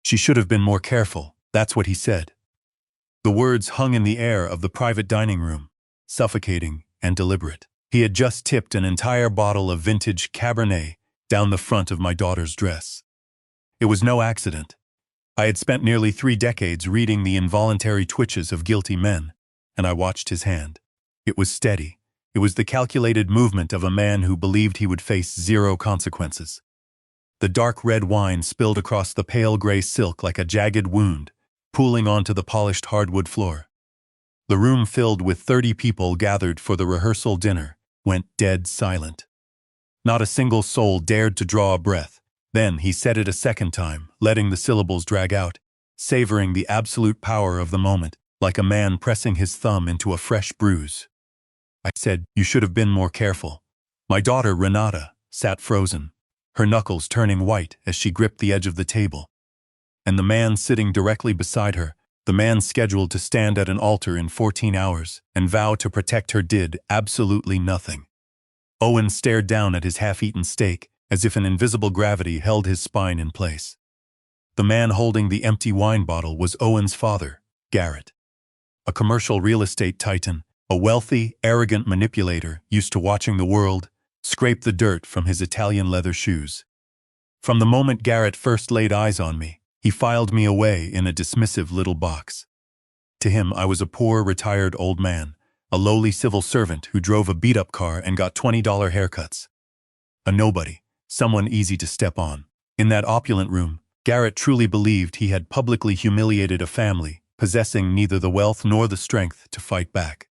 She should have been more careful, that's what he said. The words hung in the air of the private dining room, suffocating and deliberate. He had just tipped an entire bottle of vintage Cabernet down the front of my daughter's dress. It was no accident. I had spent nearly 3 decades reading the involuntary twitches of guilty men, and I watched his hand. It was steady. It was the calculated movement of a man who believed he would face 0 consequences. The dark red wine spilled across the pale gray silk like a jagged wound, pooling onto the polished hardwood floor. The room filled with 30 people gathered for the rehearsal dinner went dead silent. Not a single soul dared to draw a breath. Then he said it a second time, letting the syllables drag out, savoring the absolute power of the moment, like a man pressing his thumb into a fresh bruise. I said, "You should have been more careful." My daughter, Renata, sat frozen, her knuckles turning white as she gripped the edge of the table. And the man sitting directly beside her, the man scheduled to stand at an altar in 14 hours and vow to protect her, did absolutely nothing. Owen stared down at his half-eaten steak, as if an invisible gravity held his spine in place. The man holding the empty wine bottle was Owen's father, Garrett. A commercial real estate titan, a wealthy, arrogant manipulator used to watching the world scrape the dirt from his Italian leather shoes. From the moment Garrett first laid eyes on me, he filed me away in a dismissive little box. To him, I was a poor, retired old man, a lowly civil servant who drove a beat-up car and got $20 haircuts. A nobody, someone easy to step on. In that opulent room, Garrett truly believed he had publicly humiliated a family, possessing neither the wealth nor the strength to fight back.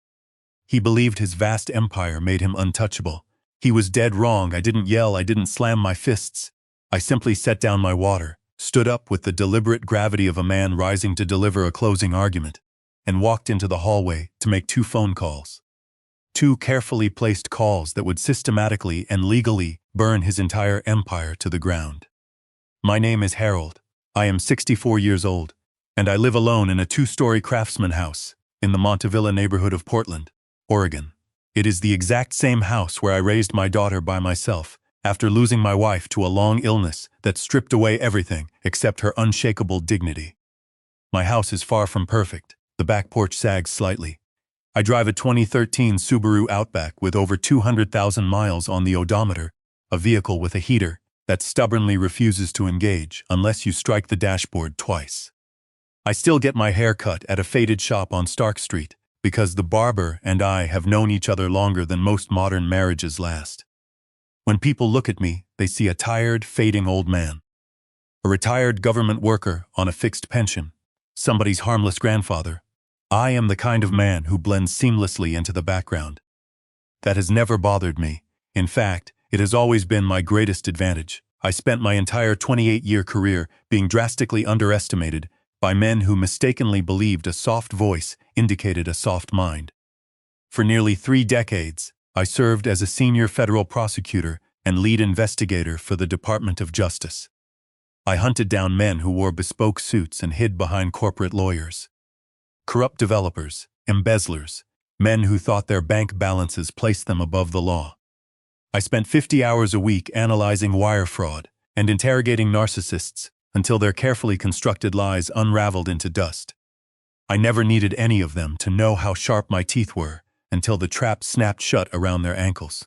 He believed his vast empire made him untouchable. He was dead wrong. I didn't yell, I didn't slam my fists. I simply set down my water, stood up with the deliberate gravity of a man rising to deliver a closing argument, and walked into the hallway to make 2 phone calls. 2 carefully placed calls that would systematically and legally burn his entire empire to the ground. My name is Harold. I am 64 years old, and I live alone in a 2-story craftsman house in the Montevilla neighborhood of Portland, Oregon. It is the exact same house where I raised my daughter by myself after losing my wife to a long illness that stripped away everything except her unshakable dignity. My house is far from perfect. The back porch sags slightly. I drive a 2013 Subaru Outback with over 200,000 miles on the odometer, a vehicle with a heater that stubbornly refuses to engage unless you strike the dashboard twice. I still get my hair cut at a faded shop on Stark Street because the barber and I have known each other longer than most modern marriages last. When people look at me, they see a tired, fading old man. A retired government worker on a fixed pension, somebody's harmless grandfather. I am the kind of man who blends seamlessly into the background. That has never bothered me. In fact, it has always been my greatest advantage. I spent my entire 28-year career being drastically underestimated by men who mistakenly believed a soft voice indicated a soft mind. For nearly 3 decades, I served as a senior federal prosecutor and lead investigator for the Department of Justice. I hunted down men who wore bespoke suits and hid behind corporate lawyers. Corrupt developers, embezzlers, men who thought their bank balances placed them above the law. I spent 50 hours a week analyzing wire fraud and interrogating narcissists until their carefully constructed lies unraveled into dust. I never needed any of them to know how sharp my teeth were until the trap snapped shut around their ankles.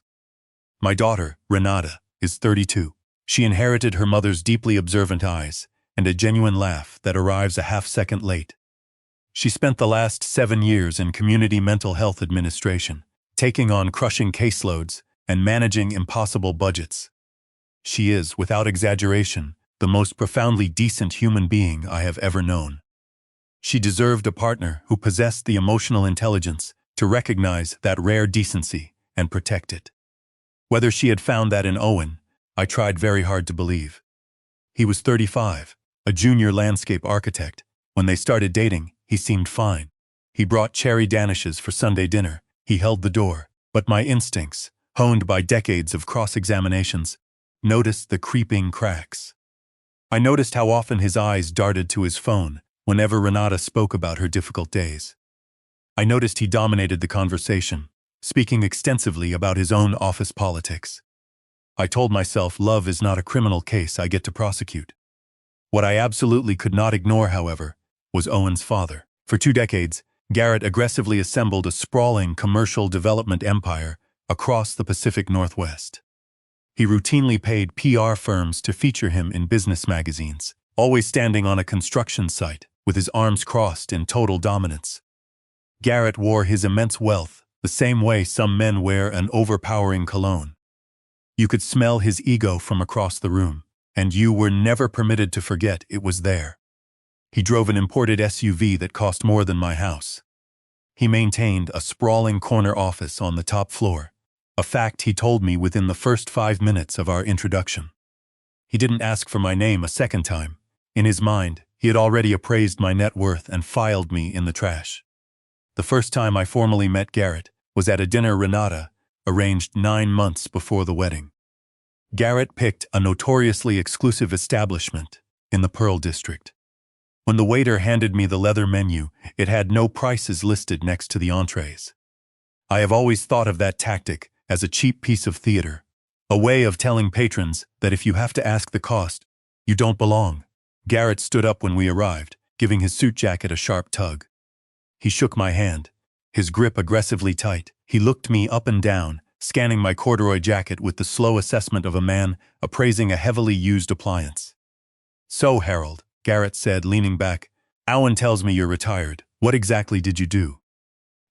My daughter, Renata, is 32. She inherited her mother's deeply observant eyes and a genuine laugh that arrives a half-second late. She spent the last 7 years in community mental health administration, taking on crushing caseloads and managing impossible budgets. She is, without exaggeration, the most profoundly decent human being I have ever known. She deserved a partner who possessed the emotional intelligence to recognize that rare decency and protect it. Whether she had found that in Owen, I tried very hard to believe. He was 35, a junior landscape architect. When they started dating, he seemed fine. He brought cherry danishes for Sunday dinner. He held the door. But my instincts, honed by decades of cross-examinations, noticed the creeping cracks. I noticed how often his eyes darted to his phone whenever Renata spoke about her difficult days. I noticed he dominated the conversation, speaking extensively about his own office politics. I told myself love is not a criminal case I get to prosecute. What I absolutely could not ignore, however, was Owen's father. For 2 decades, Garrett aggressively assembled a sprawling commercial development empire across the Pacific Northwest. He routinely paid PR firms to feature him in business magazines, always standing on a construction site with his arms crossed in total dominance. Garrett wore his immense wealth the same way some men wear an overpowering cologne. You could smell his ego from across the room, and you were never permitted to forget it was there. He drove an imported SUV that cost more than my house. He maintained a sprawling corner office on the top floor, a fact he told me within the first 5 minutes of our introduction. He didn't ask for my name a second time. In his mind, he had already appraised my net worth and filed me in the trash. The first time I formally met Garrett was at a dinner Renata arranged 9 months before the wedding. Garrett picked a notoriously exclusive establishment in the Pearl District. When the waiter handed me the leather menu, it had no prices listed next to the entrees. I have always thought of that tactic as a cheap piece of theater, a way of telling patrons that if you have to ask the cost, you don't belong. Garrett stood up when we arrived, giving his suit jacket a sharp tug. He shook my hand, his grip aggressively tight. He looked me up and down, scanning my corduroy jacket with the slow assessment of a man appraising a heavily used appliance. "So, Harold," Garrett said, leaning back, "Owen tells me you're retired. What exactly did you do?"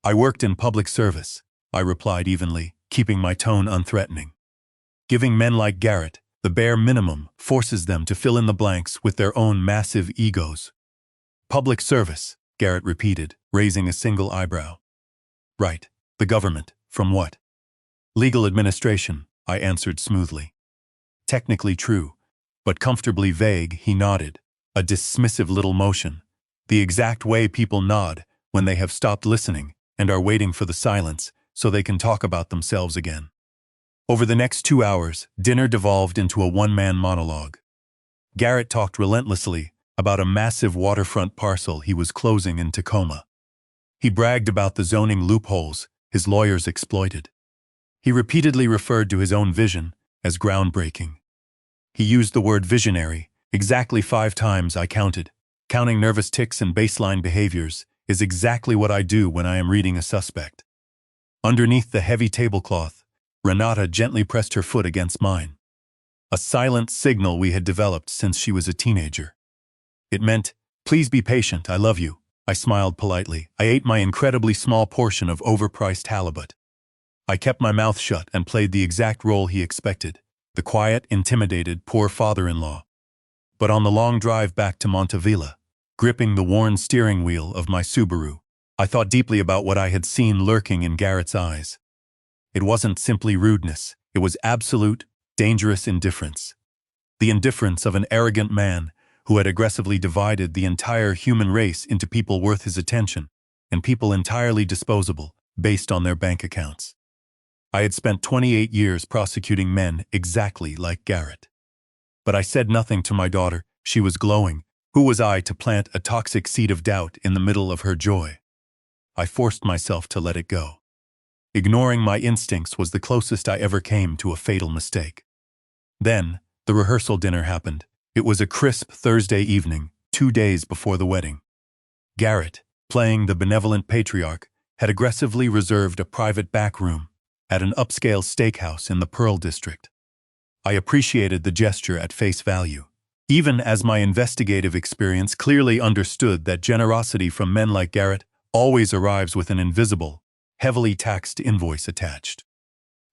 "I worked in public service," I replied evenly, keeping my tone unthreatening. Giving men like Garrett the bare minimum forces them to fill in the blanks with their own massive egos. "Public service," Garrett repeated, raising a single eyebrow. "Right. The government. From what?" "Legal administration," I answered smoothly. "Technically true, but comfortably vague," he nodded, a dismissive little motion, the exact way people nod when they have stopped listening and are waiting for the silence so they can talk about themselves again. Over the next 2 hours, dinner devolved into a one-man monologue. Garrett talked relentlessly about a massive waterfront parcel he was closing in Tacoma. He bragged about the zoning loopholes his lawyers exploited. He repeatedly referred to his own vision as groundbreaking. He used the word visionary exactly 5 times, I counted. Counting nervous tics and baseline behaviors is exactly what I do when I am reading a suspect. Underneath the heavy tablecloth, Renata gently pressed her foot against mine. A silent signal we had developed since she was a teenager. It meant, "Please be patient, I love you." I smiled politely. I ate my incredibly small portion of overpriced halibut. I kept my mouth shut and played the exact role he expected, the quiet, intimidated, poor father-in-law. But on the long drive back to Montevilla, gripping the worn steering wheel of my Subaru, I thought deeply about what I had seen lurking in Garrett's eyes. It wasn't simply rudeness, it was absolute, dangerous indifference. The indifference of an arrogant man who had aggressively divided the entire human race into people worth his attention and people entirely disposable based on their bank accounts. I had spent 28 years prosecuting men exactly like Garrett. But I said nothing to my daughter. She was glowing. Who was I to plant a toxic seed of doubt in the middle of her joy? I forced myself to let it go. Ignoring my instincts was the closest I ever came to a fatal mistake. Then, the rehearsal dinner happened. It was a crisp Thursday evening, 2 days before the wedding. Garrett, playing the benevolent patriarch, had aggressively reserved a private back room at an upscale steakhouse in the Pearl District. I appreciated the gesture at face value, even as my investigative experience clearly understood that generosity from men like Garrett always arrives with an invisible, heavily taxed invoice attached.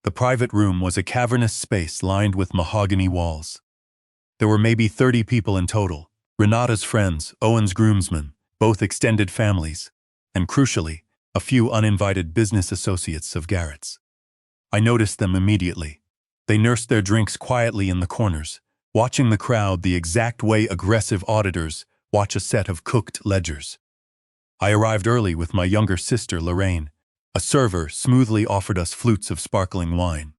The private room was a cavernous space lined with mahogany walls. There were maybe 30 people in total, Renata's friends, Owen's groomsmen, both extended families, and crucially, a few uninvited business associates of Garrett's. I noticed them immediately. They nursed their drinks quietly in the corners, watching the crowd the exact way aggressive auditors watch a set of cooked ledgers. I arrived early with my younger sister, Lorraine. A server smoothly offered us flutes of sparkling wine.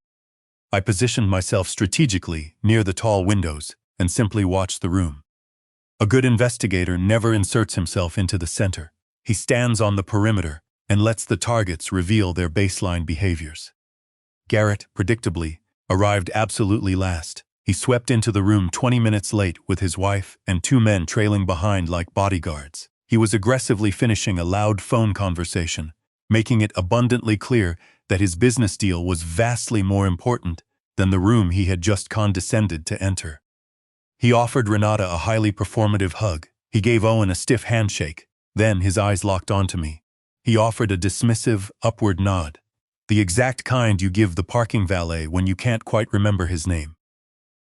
I positioned myself strategically near the tall windows and simply watched the room. A good investigator never inserts himself into the center. He stands on the perimeter and lets the targets reveal their baseline behaviors. Garrett, predictably, arrived absolutely last. He swept into the room 20 minutes late with his wife and 2 men trailing behind like bodyguards. He was aggressively finishing a loud phone conversation, making it abundantly clear that his business deal was vastly more important than the room he had just condescended to enter. He offered Renata a highly performative hug. He gave Owen a stiff handshake. Then his eyes locked onto me. He offered a dismissive, upward nod, the exact kind you give the parking valet when you can't quite remember his name.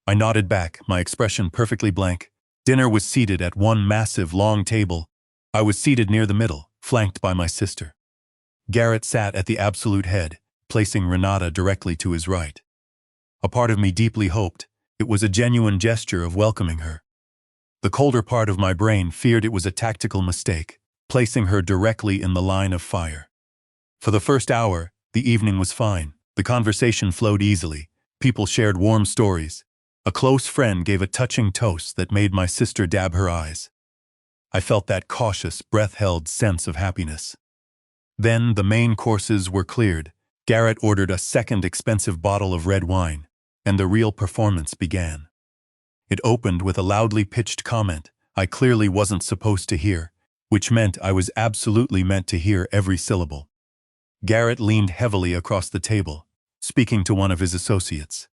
I nodded back, my expression perfectly blank. Dinner was seated at one massive, long table. I was seated near the middle, flanked by my sister. Garrett sat at the absolute head, placing Renata directly to his right. A part of me deeply hoped it was a genuine gesture of welcoming her. The colder part of my brain feared it was a tactical mistake, placing her directly in the line of fire. For the first hour, the evening was fine. The conversation flowed easily. People shared warm stories. A close friend gave a touching toast that made my sister dab her eyes. I felt that cautious, breath-held sense of happiness. Then the main courses were cleared. Garrett ordered a second expensive bottle of red wine, and the real performance began. It opened with a loudly pitched comment I clearly wasn't supposed to hear, which meant I was absolutely meant to hear every syllable. Garrett leaned heavily across the table, speaking to one of his associates.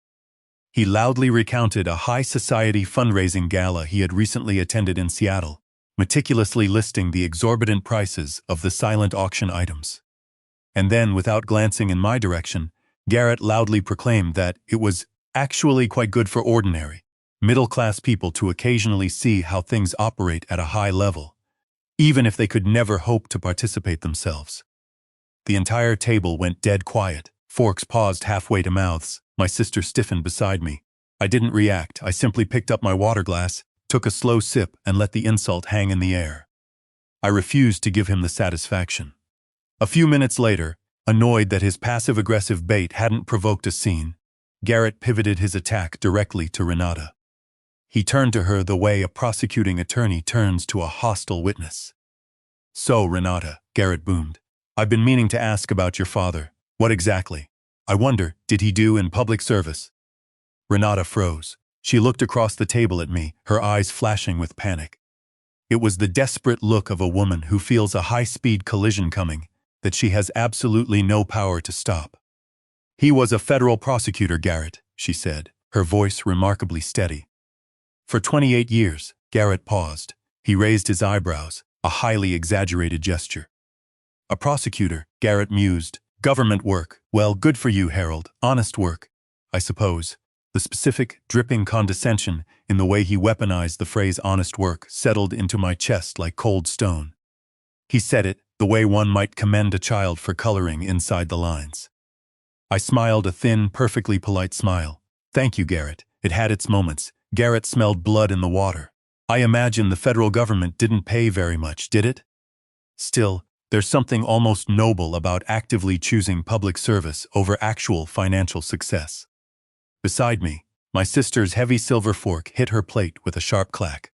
He loudly recounted a high-society fundraising gala he had recently attended in Seattle, meticulously listing the exorbitant prices of the silent auction items. And then, without glancing in my direction, Garrett loudly proclaimed that it was actually quite good for ordinary, middle-class people to occasionally see how things operate at a high level, even if they could never hope to participate themselves. The entire table went dead quiet. Forks paused halfway to mouths. My sister stiffened beside me. I didn't react. I simply picked up my water glass, took a slow sip, and let the insult hang in the air. I refused to give him the satisfaction. A few minutes later, annoyed that his passive-aggressive bait hadn't provoked a scene, Garrett pivoted his attack directly to Renata. He turned to her the way a prosecuting attorney turns to a hostile witness. "So, Renata," Garrett boomed, "I've been meaning to ask about your father. What exactly? I wonder, did he do in public service?" Renata froze. She looked across the table at me, her eyes flashing with panic. It was the desperate look of a woman who feels a high-speed collision coming that she has absolutely no power to stop. "He was a federal prosecutor, Garrett," she said, her voice remarkably steady. "For 28 years, Garrett paused. He raised his eyebrows, a highly exaggerated gesture. "A prosecutor," Garrett mused. "Government work. Well, good for you, Harold. Honest work, I suppose." The specific, dripping condescension in the way he weaponized the phrase honest work settled into my chest like cold stone. He said it the way one might commend a child for coloring inside the lines. I smiled a thin, perfectly polite smile. "Thank you, Garrett." It had its moments. Garrett smelled blood in the water. I imagine the federal government didn't pay very much, did it? Still, there's something almost noble about actively choosing public service over actual financial success. Beside me, my sister's heavy silver fork hit her plate with a sharp clack.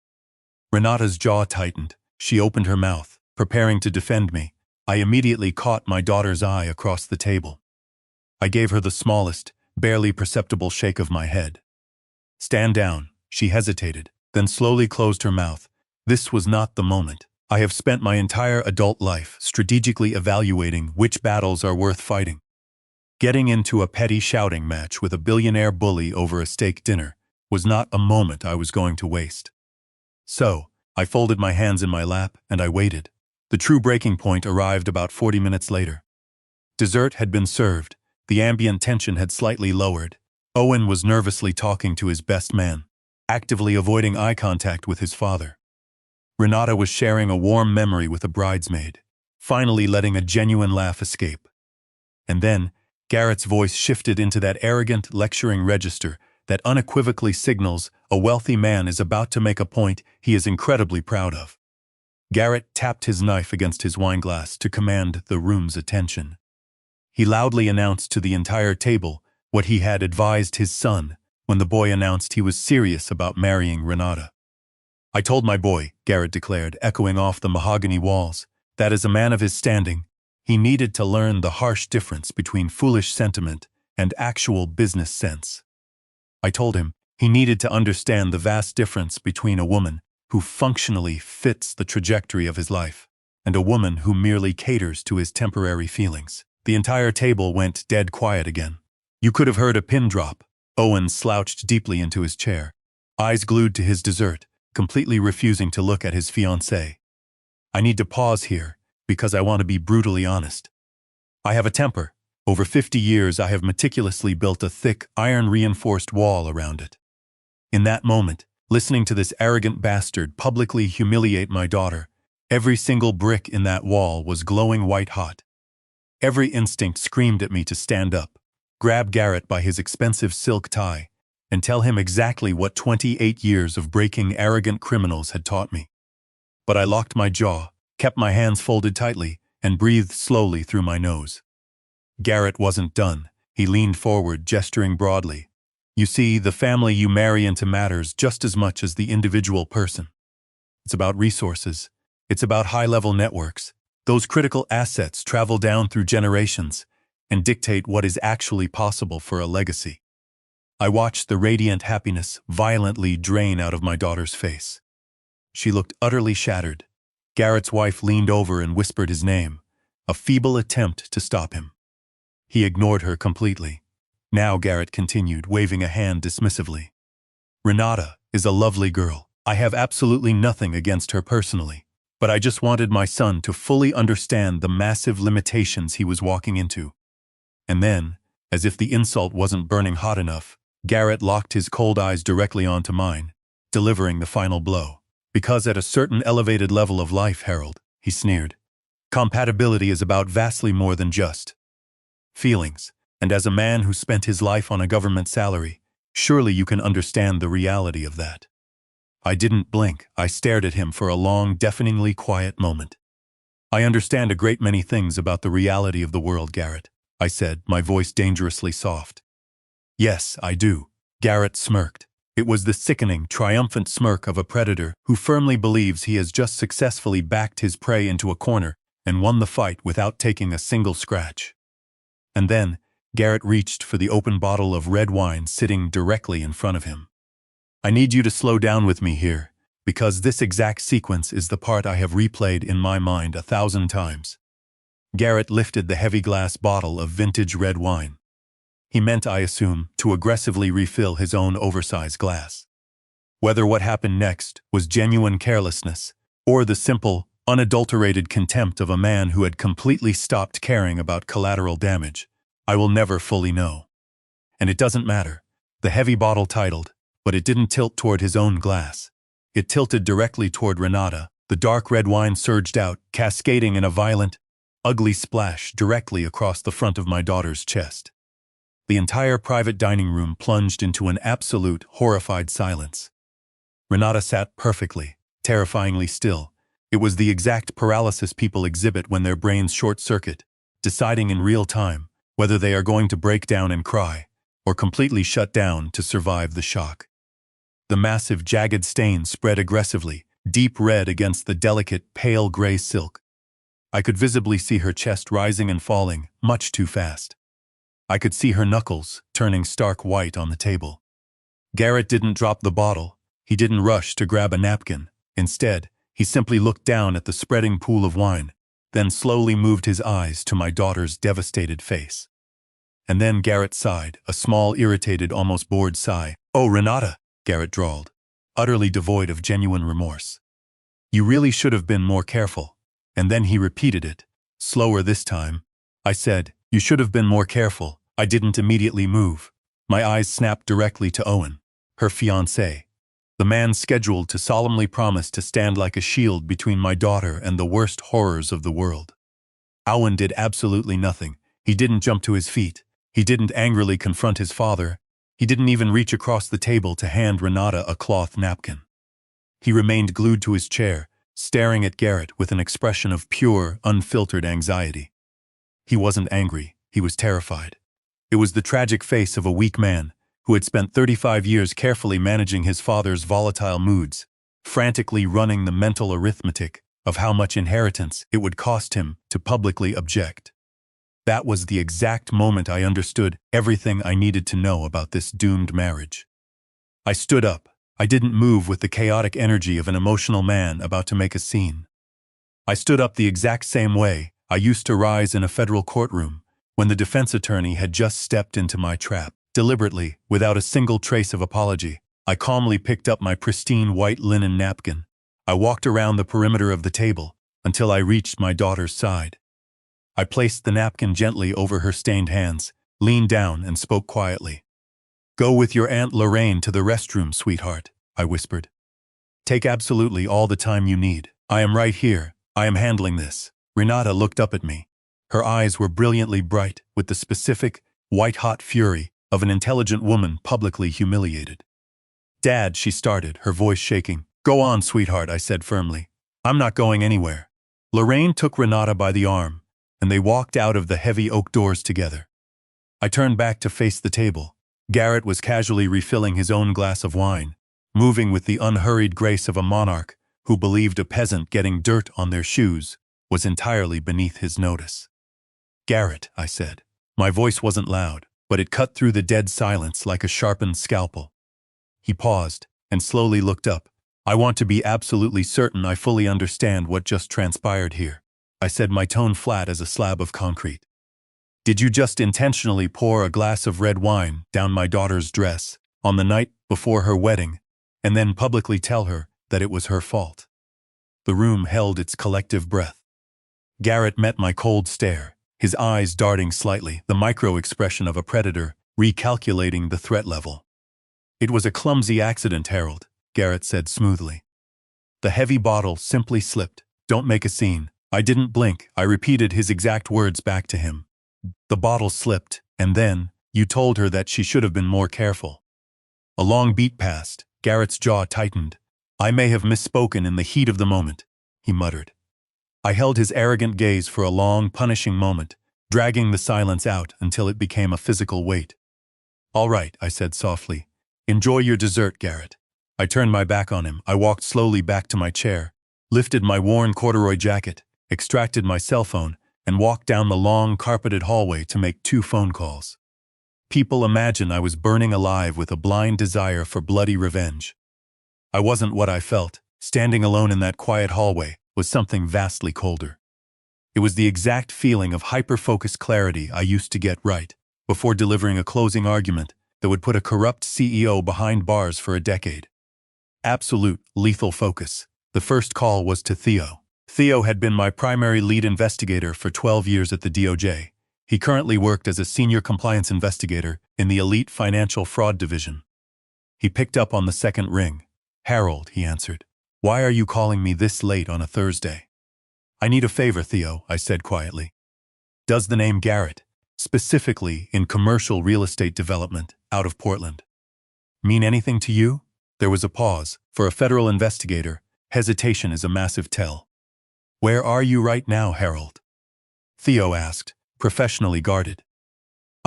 Renata's jaw tightened. She opened her mouth, preparing to defend me. I immediately caught my daughter's eye across the table. I gave her the smallest, barely perceptible shake of my head. "Stand down." She hesitated, then slowly closed her mouth. This was not the moment. I have spent my entire adult life strategically evaluating which battles are worth fighting. Getting into a petty shouting match with a billionaire bully over a steak dinner was not a moment I was going to waste. So, I folded my hands in my lap and I waited. The true breaking point arrived about 40 minutes later. Dessert had been served. The ambient tension had slightly lowered. Owen was nervously talking to his best man, actively avoiding eye contact with his father. Renata was sharing a warm memory with a bridesmaid, finally letting a genuine laugh escape. And then, Garrett's voice shifted into that arrogant, lecturing register that unequivocally signals a wealthy man is about to make a point he is incredibly proud of. Garrett tapped his knife against his wineglass to command the room's attention. He loudly announced to the entire table what he had advised his son when the boy announced he was serious about marrying Renata. "I told my boy," Garrett declared, echoing off the mahogany walls, "that as a man of his standing, he needed to learn the harsh difference between foolish sentiment and actual business sense. I told him He needed to understand the vast difference between a woman who functionally fits the trajectory of his life and a woman who merely caters to his temporary feelings. The entire table went dead quiet again. You could have heard a pin drop. Owen slouched deeply into his chair, eyes glued to his dessert, completely refusing to look at his fiancée. I need to pause here, because I want to be brutally honest. I have a temper. Over 50 years I have meticulously built a thick, iron-reinforced wall around it. In that moment, listening to this arrogant bastard publicly humiliate my daughter, every single brick in that wall was glowing white-hot. Every instinct screamed at me to stand up, grab Garrett by his expensive silk tie, and tell him exactly what 28 years of breaking arrogant criminals had taught me. But I locked my jaw, kept my hands folded tightly, and breathed slowly through my nose. Garrett wasn't done. He leaned forward, gesturing broadly. You see, the family you marry into matters just as much as the individual person. It's about resources. It's about high-level networks. Those critical assets travel down through generations and dictate what is actually possible for a legacy. I watched the radiant happiness violently drain out of my daughter's face. She looked utterly shattered. Garrett's wife leaned over and whispered his name, a feeble attempt to stop him. He ignored her completely. Now Garrett continued, waving a hand dismissively. Renata is a lovely girl. I have absolutely nothing against her personally, but I just wanted my son to fully understand the massive limitations he was walking into. And then, as if the insult wasn't burning hot enough, Garrett locked his cold eyes directly onto mine, delivering the final blow. Because at a certain elevated level of life, Harold, he sneered, compatibility is about vastly more than just feelings, and as a man who spent his life on a government salary, surely you can understand the reality of that. I didn't blink. I stared at him for a long, deafeningly quiet moment. I understand a great many things about the reality of the world, Garrett, I said, my voice dangerously soft. Yes, I do. Garrett smirked. It was the sickening, triumphant smirk of a predator who firmly believes he has just successfully backed his prey into a corner and won the fight without taking a single scratch. And then, Garrett reached for the open bottle of red wine sitting directly in front of him. I need you to slow down with me here, because this exact sequence is the part I have replayed in my mind 1,000 times. Garrett lifted the heavy glass bottle of vintage red wine. He meant, I assume, to aggressively refill his own oversized glass. Whether what happened next was genuine carelessness, or the simple, unadulterated contempt of a man who had completely stopped caring about collateral damage, I will never fully know. And it doesn't matter. The heavy bottle titled, but it didn't tilt toward his own glass. It tilted directly toward Renata. The dark red wine surged out, cascading in a violent, ugly splash directly across the front of my daughter's chest. The entire private dining room plunged into an absolute, horrified silence. Renata sat perfectly, terrifyingly still. It was the exact paralysis people exhibit when their brains short-circuit, deciding in real time whether they are going to break down and cry, or completely shut down to survive the shock. The massive, jagged stain spread aggressively, deep red against the delicate, pale gray silk. I could visibly see her chest rising and falling, much too fast. I could see her knuckles turning stark white on the table. Garrett didn't drop the bottle. He didn't rush to grab a napkin. Instead, he simply looked down at the spreading pool of wine, then slowly moved his eyes to my daughter's devastated face. And then Garrett sighed, a small, irritated, almost bored sigh. "Oh, Renata," Garrett drawled, utterly devoid of genuine remorse. "You really should have been more careful." And then he repeated it, slower this time. I said, "You should have been more careful." I didn't immediately move. My eyes snapped directly to Owen, her fiancé, the man scheduled to solemnly promise to stand like a shield between my daughter and the worst horrors of the world. Owen did absolutely nothing. He didn't jump to his feet. He didn't angrily confront his father. He didn't even reach across the table to hand Renata a cloth napkin. He remained glued to his chair, staring at Garrett with an expression of pure, unfiltered anxiety. He wasn't angry. He was terrified. It was the tragic face of a weak man who had spent 35 years carefully managing his father's volatile moods, frantically running the mental arithmetic of how much inheritance it would cost him to publicly object. That was the exact moment I understood everything I needed to know about this doomed marriage. I stood up. I didn't move with the chaotic energy of an emotional man about to make a scene. I stood up the exact same way I used to rise in a federal courtroom when the defense attorney had just stepped into my trap. Deliberately, without a single trace of apology, I calmly picked up my pristine white linen napkin. I walked around the perimeter of the table until I reached my daughter's side. I placed the napkin gently over her stained hands, leaned down, and spoke quietly. "Go with your Aunt Lorraine to the restroom, sweetheart," I whispered. "Take absolutely all the time you need. I am right here. I am handling this." Renata looked up at me. Her eyes were brilliantly bright with the specific, white-hot fury of an intelligent woman publicly humiliated. "Dad," she started, her voice shaking. "Go on, sweetheart," I said firmly. "I'm not going anywhere." Lorraine took Renata by the arm, and they walked out of the heavy oak doors together. I turned back to face the table. Garrett was casually refilling his own glass of wine, moving with the unhurried grace of a monarch who believed a peasant getting dirt on their shoes was entirely beneath his notice. "Garrett," I said. My voice wasn't loud, but it cut through the dead silence like a sharpened scalpel. He paused and slowly looked up. "I want to be absolutely certain I fully understand what just transpired here," I said, my tone flat as a slab of concrete. "Did you just intentionally pour a glass of red wine down my daughter's dress on the night before her wedding and then publicly tell her that it was her fault?" The room held its collective breath. Garrett met my cold stare, his eyes darting slightly, the micro-expression of a predator recalculating the threat level. "It was a clumsy accident, Harold," Garrett said smoothly. "The heavy bottle simply slipped. Don't make a scene." I didn't blink. I repeated his exact words back to him. "The bottle slipped, and then you told her that she should have been more careful." A long beat passed. Garrett's jaw tightened. "I may have misspoken in the heat of the moment," he muttered. I held his arrogant gaze for a long, punishing moment, dragging the silence out until it became a physical weight. "All right," I said softly. "Enjoy your dessert, Garrett." I turned my back on him. I walked slowly back to my chair, lifted my worn corduroy jacket, extracted my cell phone, and walked down the long, carpeted hallway to make 2 phone calls. People imagine I was burning alive with a blind desire for bloody revenge. I wasn't what I felt. Standing alone in that quiet hallway was something vastly colder. It was the exact feeling of hyper-focused clarity I used to get right before delivering a closing argument that would put a corrupt CEO behind bars for a decade. Absolute, lethal focus. The first call was to Theo. Theo had been my primary lead investigator for 12 years at the DOJ. He currently worked as a senior compliance investigator in the elite financial fraud division. He picked up on the second ring. "Harold," he answered. "Why are you calling me this late on a Thursday?" "I need a favor, Theo," I said quietly. "Does the name Garrett, specifically in commercial real estate development out of Portland, mean anything to you?" There was a pause. For a federal investigator, hesitation is a massive tell. "Where are you right now, Harold?" Theo asked, professionally guarded.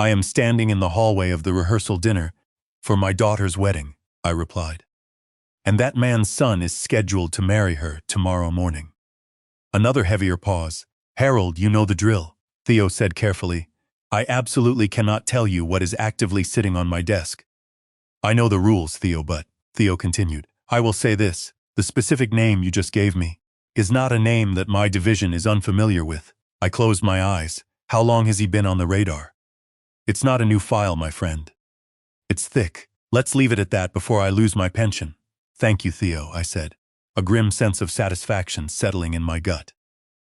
"I am standing in the hallway of the rehearsal dinner for my daughter's wedding," I replied. "And that man's son is scheduled to marry her tomorrow morning." Another heavier pause. "Harold, you know the drill," Theo said carefully. "I absolutely cannot tell you what is actively sitting on my desk." "I know the rules, Theo, but," Theo continued, "I will say this. The specific name you just gave me is not a name that my division is unfamiliar with." I closed my eyes. "How long has he been on the radar?" "It's not a new file, my friend. It's thick. Let's leave it at that before I lose my pension." "Thank you, Theo," I said, a grim sense of satisfaction settling in my gut.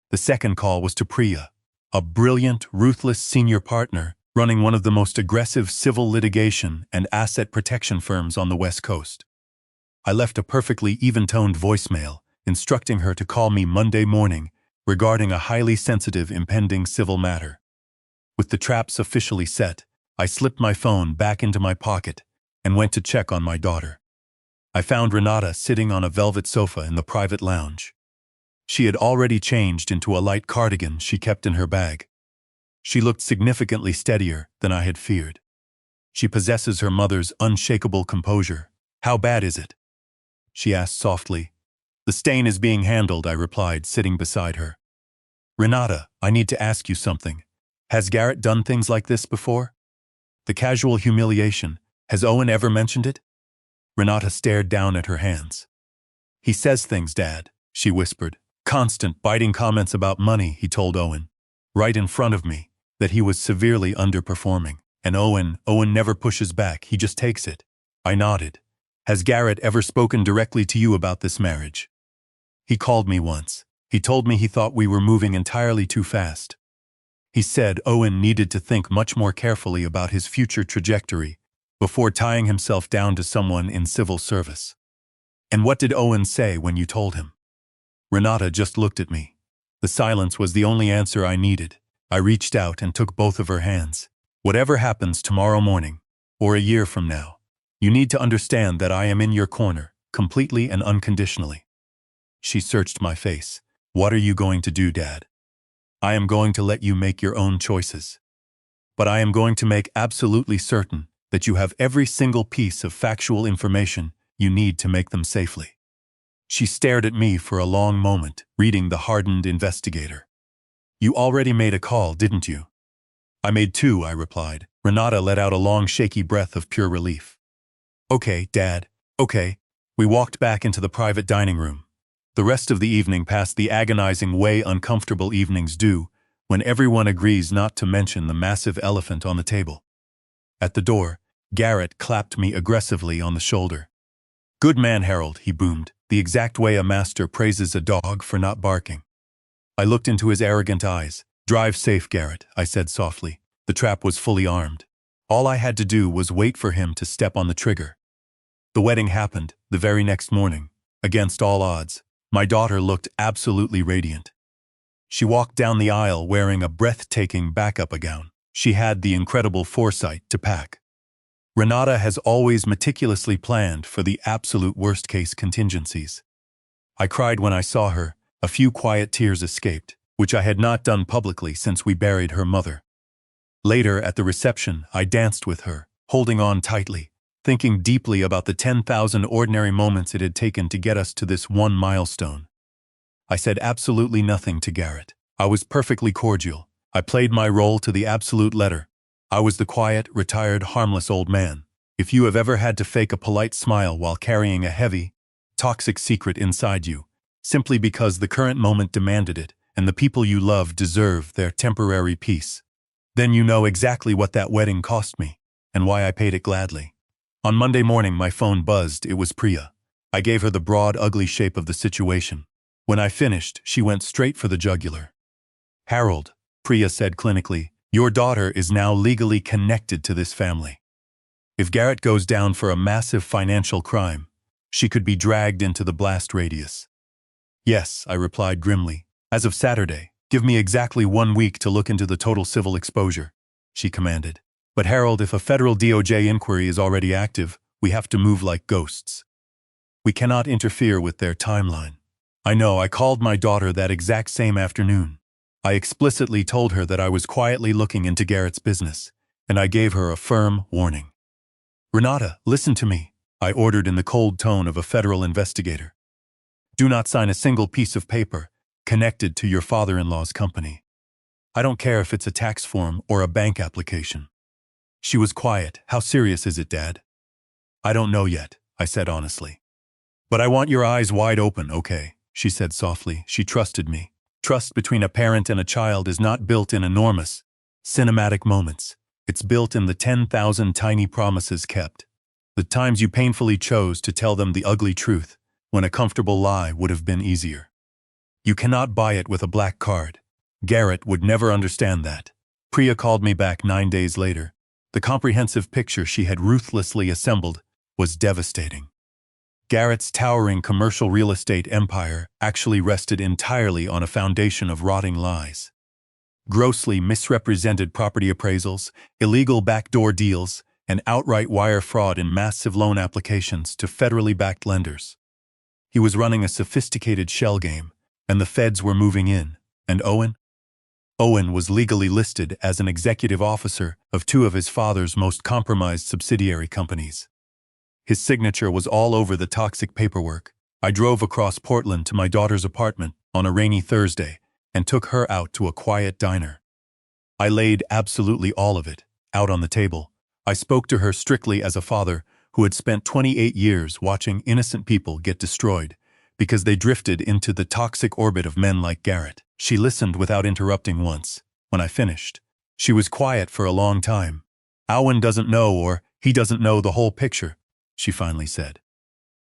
The second call was to Priya, a brilliant, ruthless senior partner running one of the most aggressive civil litigation and asset protection firms on the West Coast. I left a perfectly even-toned voicemail instructing her to call me Monday morning regarding a highly sensitive impending civil matter. With the traps officially set, I slipped my phone back into my pocket and went to check on my daughter. I found Renata sitting on a velvet sofa in the private lounge. She had already changed into a light cardigan she kept in her bag. She looked significantly steadier than I had feared. She possesses her mother's unshakable composure. "How bad is it?" she asked softly. "The stain is being handled," I replied, sitting beside her. "Renata, I need to ask you something. Has Garrett done things like this before? The casual humiliation, has Owen ever mentioned it?" Renata stared down at her hands. He says things, Dad, she whispered. Constant, biting comments about money, he told Owen, right in front of me, that he was severely underperforming. And Owen never pushes back, he just takes it. I nodded. Has Garrett ever spoken directly to you about this marriage? He called me once. He told me he thought we were moving entirely too fast. He said Owen needed to think much more carefully about his future trajectory before tying himself down to someone in civil service. And what did Owen say when you told him? Renata just looked at me. The silence was the only answer I needed. I reached out and took both of her hands. Whatever happens tomorrow morning, or a year from now, you need to understand that I am in your corner, completely and unconditionally. She searched my face. What are you going to do, Dad? I am going to let you make your own choices. But I am going to make absolutely certain that you have every single piece of factual information you need to make them safely. She stared at me for a long moment, reading the hardened investigator. You already made a call, didn't you? I made 2, I replied. Renata let out a long, shaky breath of pure relief. Okay, Dad, okay. We walked back into the private dining room. The rest of the evening passed the agonizing way uncomfortable evenings do when everyone agrees not to mention the massive elephant on the table. At the door, Garrett clapped me aggressively on the shoulder. Good man, Harold, he boomed, the exact way a master praises a dog for not barking. I looked into his arrogant eyes. Drive safe, Garrett, I said softly. The trap was fully armed. All I had to do was wait for him to step on the trigger. The wedding happened the very next morning. Against all odds, my daughter looked absolutely radiant. She walked down the aisle wearing a breathtaking backup gown. She had the incredible foresight to pack. Renata has always meticulously planned for the absolute worst-case contingencies. I cried when I saw her. A few quiet tears escaped, which I had not done publicly since we buried her mother. Later, at the reception, I danced with her, holding on tightly, thinking deeply about the 10,000 ordinary moments it had taken to get us to this one milestone. I said absolutely nothing to Garrett. I was perfectly cordial. I played my role to the absolute letter. I was the quiet, retired, harmless old man. If you have ever had to fake a polite smile while carrying a heavy, toxic secret inside you, simply because the current moment demanded it and the people you love deserve their temporary peace, then you know exactly what that wedding cost me and why I paid it gladly. On Monday morning, my phone buzzed. It was Priya. I gave her the broad, ugly shape of the situation. When I finished, she went straight for the jugular. Harold, Priya said clinically, your daughter is now legally connected to this family. If Garrett goes down for a massive financial crime, she could be dragged into the blast radius. Yes, I replied grimly. As of Saturday, give me exactly 1 week to look into the total civil exposure, she commanded. But Harold, if a federal DOJ inquiry is already active, we have to move like ghosts. We cannot interfere with their timeline. I know, I called my daughter that exact same afternoon. I explicitly told her that I was quietly looking into Garrett's business, and I gave her a firm warning. Renata, listen to me, I ordered in the cold tone of a federal investigator. Do not sign a single piece of paper connected to your father-in-law's company. I don't care if it's a tax form or a bank application. She was quiet. How serious is it, Dad? I don't know yet, I said honestly. But I want your eyes wide open, okay, she said softly. She trusted me. Trust between a parent and a child is not built in enormous, cinematic moments. It's built in the 10,000 tiny promises kept. The times you painfully chose to tell them the ugly truth when a comfortable lie would have been easier. You cannot buy it with a black card. Garrett would never understand that. Priya called me back 9 days later. The comprehensive picture she had ruthlessly assembled was devastating. Garrett's towering commercial real estate empire actually rested entirely on a foundation of rotting lies. Grossly misrepresented property appraisals, illegal backdoor deals, and outright wire fraud in massive loan applications to federally backed lenders. He was running a sophisticated shell game, and the feds were moving in. And Owen? Owen was legally listed as an executive officer of 2 of his father's most compromised subsidiary companies. His signature was all over the toxic paperwork. I drove across Portland to my daughter's apartment on a rainy Thursday and took her out to a quiet diner. I laid absolutely all of it out on the table. I spoke to her strictly as a father who had spent 28 years watching innocent people get destroyed because they drifted into the toxic orbit of men like Garrett. She listened without interrupting once. When I finished, she was quiet for a long time. "Owen doesn't know, or he doesn't know the whole picture," she finally said.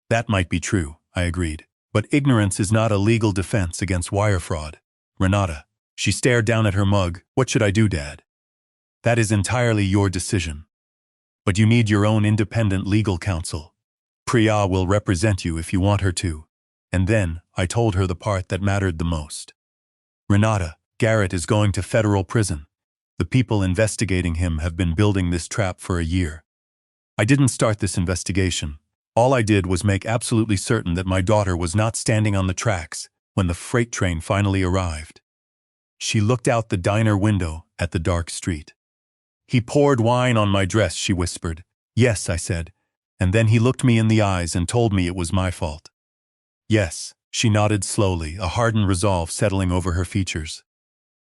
"That might be true," I agreed. "But ignorance is not a legal defense against wire fraud." "Renata," she stared down at her mug, "what should I do, Dad?" "That is entirely your decision. But you need your own independent legal counsel. Priya will represent you if you want her to." And then I told her the part that mattered the most. "Renata, Garrett is going to federal prison. The people investigating him have been building this trap for a year. I didn't start this investigation. All I did was make absolutely certain that my daughter was not standing on the tracks when the freight train finally arrived." She looked out the diner window at the dark street. "He poured wine on my dress," she whispered. "Yes," I said, and then he looked me in the eyes and told me it was my fault. "Yes," she nodded slowly, a hardened resolve settling over her features.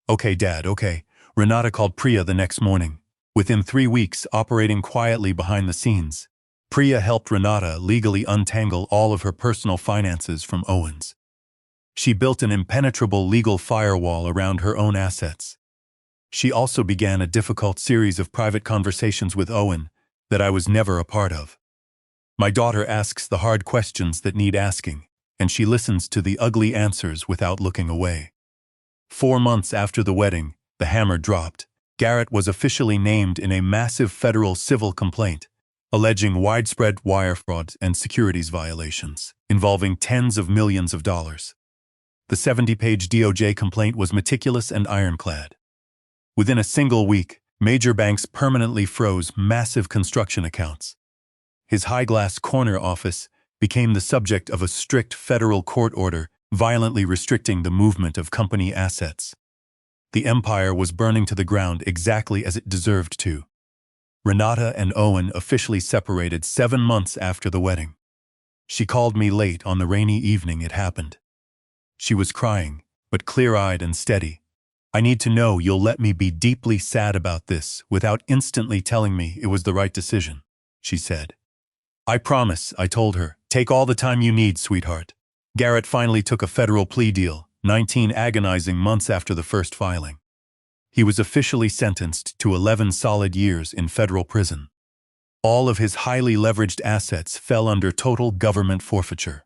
"Okay, Dad, okay." Renata called Priya the next morning. Within 3 weeks, operating quietly behind the scenes, Priya helped Renata legally untangle all of her personal finances from Owen's. She built an impenetrable legal firewall around her own assets. She also began a difficult series of private conversations with Owen that I was never a part of. My daughter asks the hard questions that need asking, and she listens to the ugly answers without looking away. 4 months after the wedding, the hammer dropped. Garrett was officially named in a massive federal civil complaint, alleging widespread wire fraud and securities violations, involving tens of millions of dollars. The 70-page DOJ complaint was meticulous and ironclad. Within a single week, major banks permanently froze massive construction accounts. His high-glass corner office became the subject of a strict federal court order violently restricting the movement of company assets. The empire was burning to the ground exactly as it deserved to. Renata and Owen officially separated 7 months after the wedding. She called me late on the rainy evening it happened. She was crying, but clear-eyed and steady. "I need to know you'll let me be deeply sad about this without instantly telling me it was the right decision," she said. "I promise," I told her. "Take all the time you need, sweetheart." Garrett finally took a federal plea deal, 19 agonizing months after the first filing. He was officially sentenced to 11 solid years in federal prison. All of his highly leveraged assets fell under total government forfeiture.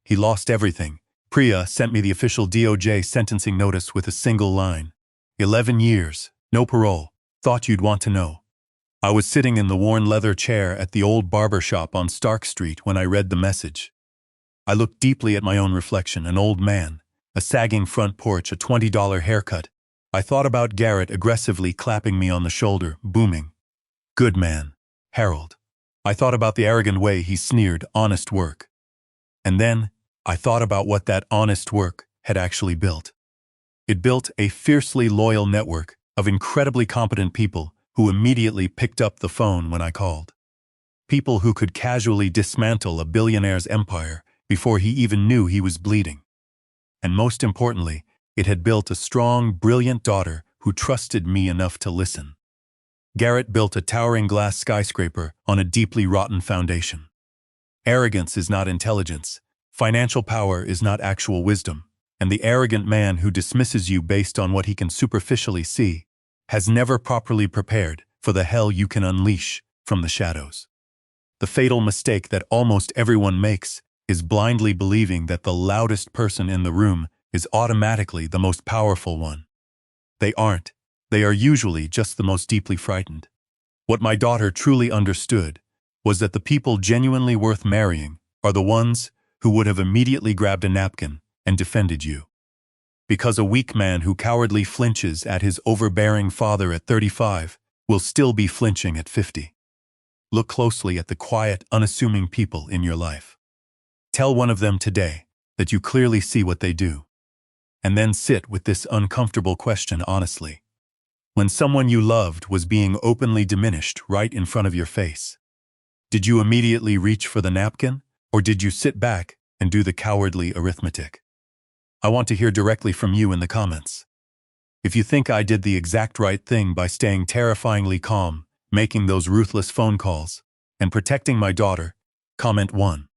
He lost everything. Priya sent me the official DOJ sentencing notice with a single line. 11 years, no parole. Thought you'd want to know. I was sitting in the worn leather chair at the old barber shop on Stark Street when I read the message. I looked deeply at my own reflection, an old man, a sagging front porch, a $20 haircut. I thought about Garrett aggressively clapping me on the shoulder, booming, "Good man, Harold." I thought about the arrogant way he sneered, "Honest work." And then I thought about what that honest work had actually built. It built a fiercely loyal network of incredibly competent people who immediately picked up the phone when I called. People who could casually dismantle a billionaire's empire before he even knew he was bleeding. And most importantly, it had built a strong, brilliant daughter who trusted me enough to listen. Garrett built a towering glass skyscraper on a deeply rotten foundation. Arrogance is not intelligence. Financial power is not actual wisdom. And the arrogant man who dismisses you based on what he can superficially see has never properly prepared for the hell you can unleash from the shadows. The fatal mistake that almost everyone makes is blindly believing that the loudest person in the room is automatically the most powerful one. They aren't. They are usually just the most deeply frightened. What my daughter truly understood was that the people genuinely worth marrying are the ones who would have immediately grabbed a napkin and defended you. Because a weak man who cowardly flinches at his overbearing father at 35 will still be flinching at 50. Look closely at the quiet, unassuming people in your life. Tell one of them today that you clearly see what they do. And then sit with this uncomfortable question honestly. When someone you loved was being openly diminished right in front of your face, did you immediately reach for the napkin, or did you sit back and do the cowardly arithmetic? I want to hear directly from you in the comments. If you think I did the exact right thing by staying terrifyingly calm, making those ruthless phone calls, and protecting my daughter. Comment 1.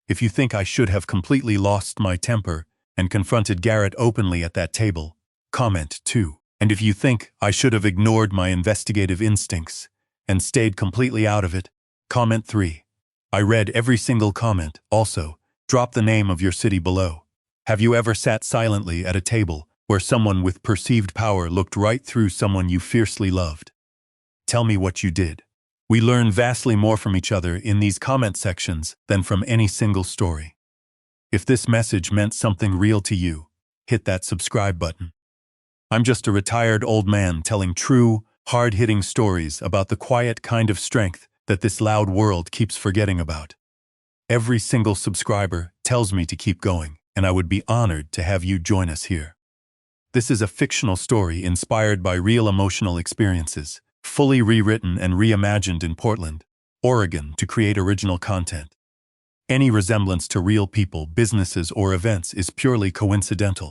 If you think I should have completely lost my temper and confronted Garrett openly at that table, comment 2. And if you think I should have ignored my investigative instincts and stayed completely out of it, comment 3. I read every single comment. Also, drop the name of your city below. Have you ever sat silently at a table where someone with perceived power looked right through someone you fiercely loved? Tell me what you did. We learn vastly more from each other in these comment sections than from any single story. If this message meant something real to you, hit that subscribe button. I'm just a retired old man telling true, hard-hitting stories about the quiet kind of strength that this loud world keeps forgetting about. Every single subscriber tells me to keep going, and I would be honored to have you join us here. This is a fictional story inspired by real emotional experiences, fully rewritten and reimagined in Portland, Oregon to create original content. Any resemblance to real people, businesses, or events is purely coincidental.